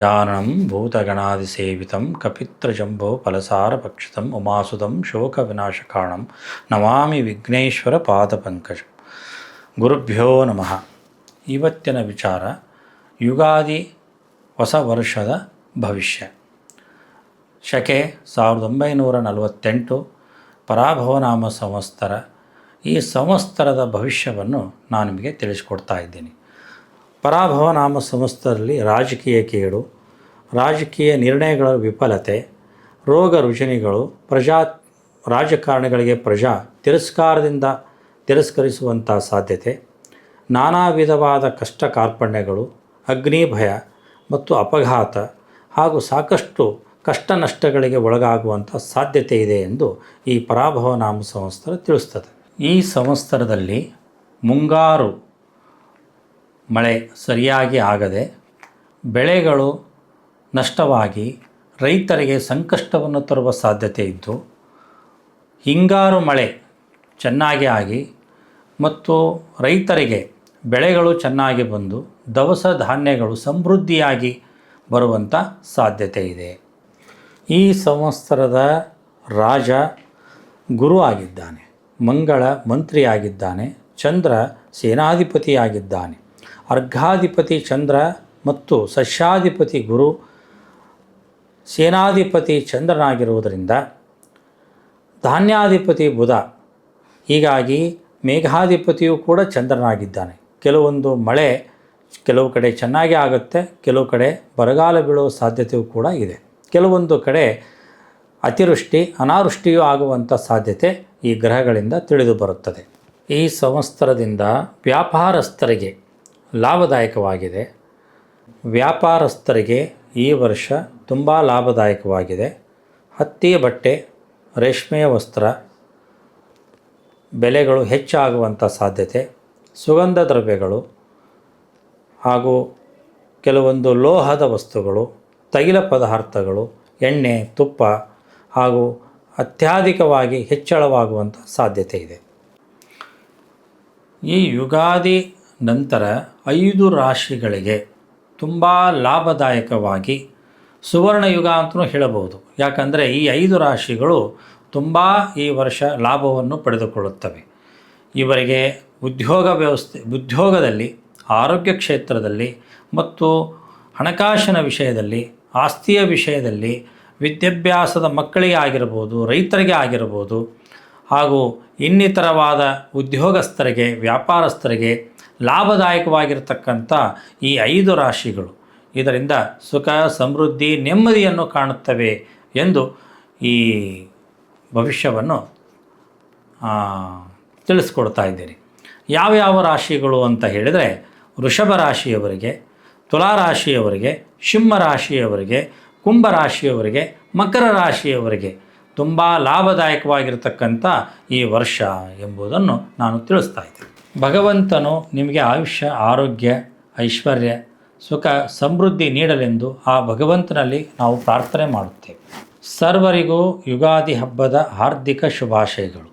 जाननं भूतगणादिसेवितं कपित्रजम्बो फलसारभक्षितम् उमासुतं शोकविनाशकारणं ನಮಾಮಿ ವಿಘ್ನೇಶ್ವರ ಪಾದಪಂಕಜ. ಗುರುಭ್ಯೋ ನಮಃ. ಇವತ್ತಿನ ವಿಚಾರ ಯುಗಾದಿ ಹೊಸ ವರ್ಷದ ಭವಿಷ್ಯ. ಶಕೆ 1948 ಪರಾಭವನಾಮ ಸಂವತ್ಸರ. ಈ ಸಂವತ್ಸರದ ಭವಿಷ್ಯವನ್ನು ನಾನು ನಿಮಗೆ ತಿಳಿಸಿಕೊಡ್ತಾ ಇದ್ದೀನಿ. ಪರಾಭವನಾಮ ಸಂವತ್ಸರದಲ್ಲಿ ರಾಜಕೀಯ ಕೇಡು, ರಾಜಕೀಯ ನಿರ್ಣಯಗಳ ವಿಫಲತೆ, ರೋಗ ರುಜಿನಗಳು, ರಾಜಕಾರಣಿಗಳಿಗೆ ತಿರಸ್ಕಾರದಿಂದ ತಿರಸ್ಕರಿಸುವಂಥ ಸಾಧ್ಯತೆ, ನಾನಾ ವಿಧವಾದ ಕಷ್ಟ ಕಾರ್ಪಣ್ಯಗಳು, ಅಗ್ನಿ ಭಯ ಮತ್ತು ಅಪಘಾತ ಹಾಗೂ ಸಾಕಷ್ಟು ಕಷ್ಟ ನಷ್ಟಗಳಿಗೆ ಒಳಗಾಗುವಂಥ ಸಾಧ್ಯತೆ ಇದೆ ಎಂದು ಈ ಪರಾಭವನಾಮ ಸಂವತ್ಸರ ತಿಳಿಸ್ತದೆ. ಈ ಸಂವತ್ಸರದಲ್ಲಿ ಮುಂಗಾರು ಮಳೆ ಸರಿಯಾಗಿ ಆಗದೆ ಬೆಳೆಗಳು ನಷ್ಟವಾಗಿ ರೈತರಿಗೆ ಸಂಕಷ್ಟವನ್ನು ತರುವ ಸಾಧ್ಯತೆ ಇದ್ದು, ಹಿಂಗಾರು ಮಳೆ ಚೆನ್ನಾಗಿ ಆಗಿ ಮತ್ತು ರೈತರಿಗೆ ಬೆಳೆಗಳು ಚೆನ್ನಾಗಿ ಬಂದು ದವಸ ಧಾನ್ಯಗಳು ಸಮೃದ್ಧಿಯಾಗಿ ಬರುವಂಥ ಸಾಧ್ಯತೆ ಇದೆ. ಈ ಸಂವತ್ಸರದ ರಾಜ ಗುರು ಆಗಿದ್ದಾನೆ, ಮಂಗಳ ಮಂತ್ರಿಯಾಗಿದ್ದಾನೆ, ಚಂದ್ರ ಸೇನಾಧಿಪತಿಯಾಗಿದ್ದಾನೆ. ಅರ್ಘಾಧಿಪತಿ ಚಂದ್ರ ಮತ್ತು ಸಸ್ಯಾಧಿಪತಿ ಗುರು, ಸೇನಾಧಿಪತಿ ಚಂದ್ರನಾಗಿರುವುದರಿಂದ ಧಾನ್ಯಾಧಿಪತಿ ಬುಧ, ಹೀಗಾಗಿ ಮೇಘಾಧಿಪತಿಯೂ ಕೂಡ ಚಂದ್ರನಾಗಿದ್ದಾನೆ. ಕೆಲವೊಂದು ಮಳೆ ಕೆಲವು ಕಡೆ ಚೆನ್ನಾಗಿ ಆಗುತ್ತೆ, ಕೆಲವು ಕಡೆ ಬರಗಾಲ ಬೀಳುವ ಸಾಧ್ಯತೆಯೂ ಕೂಡ ಇದೆ. ಕೆಲವೊಂದು ಕಡೆ ಅತಿವೃಷ್ಟಿ ಅನಾವೃಷ್ಟಿಯೂ ಆಗುವಂಥ ಸಾಧ್ಯತೆ ಈ ಗ್ರಹಗಳಿಂದ ತಿಳಿದು ಬರುತ್ತದೆ. ಈ ಸಂವತ್ಸರದಿಂದ ವ್ಯಾಪಾರಸ್ಥರಿಗೆ ಲಾಭದಾಯಕವಾಗಿದೆ. ವ್ಯಾಪಾರಸ್ಥರಿಗೆ ಈ ವರ್ಷ ತುಂಬ ಲಾಭದಾಯಕವಾಗಿದೆ. ಹತ್ತಿಯ ಬಟ್ಟೆ, ರೇಷ್ಮೆಯ ವಸ್ತ್ರ ಬೆಲೆಗಳು ಹೆಚ್ಚಾಗುವಂಥ ಸಾಧ್ಯತೆ, ಸುಗಂಧ ದ್ರವ್ಯಗಳು ಹಾಗೂ ಕೆಲವೊಂದು ಲೋಹದ ವಸ್ತುಗಳು, ತೈಲ ಪದಾರ್ಥಗಳು, ಎಣ್ಣೆ, ತುಪ್ಪ ಹಾಗೂ ಅತ್ಯಧಿಕವಾಗಿ ಹೆಚ್ಚಳವಾಗುವಂಥ ಸಾಧ್ಯತೆ ಇದೆ. ಈ ಯುಗಾದಿ ನಂತರ 5 ರಾಶಿಗಳಿಗೆ ತುಂಬ ಲಾಭದಾಯಕವಾಗಿ ಸುವರ್ಣಯುಗ ಅಂತಲೂ ಹೇಳಬಹುದು. ಯಾಕಂದರೆ ಈ 5 ರಾಶಿಗಳು ತುಂಬ ಈ ವರ್ಷ ಲಾಭವನ್ನು ಪಡೆದುಕೊಳ್ಳುತ್ತವೆ. ಇವರಿಗೆ ಉದ್ಯೋಗದಲ್ಲಿ, ಆರೋಗ್ಯ ಕ್ಷೇತ್ರದಲ್ಲಿ ಮತ್ತು ಹಣಕಾಸಿನ ವಿಷಯದಲ್ಲಿ, ಆಸ್ತಿಯ ವಿಷಯದಲ್ಲಿ, ವಿದ್ಯಾಭ್ಯಾಸದ ಮಕ್ಕಳಿಗೆ ಆಗಿರ್ಬೋದು, ರೈತರಿಗೆ ಆಗಿರ್ಬೋದು ಹಾಗೂ ಇನ್ನಿತರವಾದ ಉದ್ಯೋಗಸ್ಥರಿಗೆ, ವ್ಯಾಪಾರಸ್ಥರಿಗೆ ಲಾಭದಾಯಕವಾಗಿರ್ತಕ್ಕಂಥ ಈ 5 ರಾಶಿಗಳು ಇದರಿಂದ ಸುಖ, ಸಮೃದ್ಧಿ, ನೆಮ್ಮದಿಯನ್ನು ಕಾಣುತ್ತವೆ ಎಂದು ಈ ಭವಿಷ್ಯವನ್ನು ತಿಳಿಸ್ಕೊಡ್ತಾ ಇದ್ದೇನೆ. ಯಾವ್ಯಾವ ರಾಶಿಗಳು ಅಂತ ಹೇಳಿದರೆ, ವೃಷಭ ರಾಶಿಯವರಿಗೆ, ತುಲಾ ರಾಶಿಯವರಿಗೆ, ಸಿಂಹ ರಾಶಿಯವರಿಗೆ, ಕುಂಭ ರಾಶಿಯವರಿಗೆ, ಮಕರ ರಾಶಿಯವರಿಗೆ ತುಂಬ ಲಾಭದಾಯಕವಾಗಿರ್ತಕ್ಕಂಥ ಈ ವರ್ಷ ಎಂಬುದನ್ನು ನಾನು ತಿಳಿಸ್ತಾ ಇದ್ದೇನೆ. ಭಗವಂತನು ನಿಮಗೆ ಆಯುಷ್ಯ, ಆರೋಗ್ಯ, ಐಶ್ವರ್ಯ, ಸುಖ, ಸಮೃದ್ಧಿ ನೀಡಲೆಂದು ಆ ಭಗವಂತನಲ್ಲಿ ನಾವು ಪ್ರಾರ್ಥನೆ ಮಾಡುತ್ತೇವೆ. ಸರ್ವರಿಗೂ ಯುಗಾದಿ ಹಬ್ಬದ ಹಾರ್ದಿಕ ಶುಭಾಶಯಗಳು.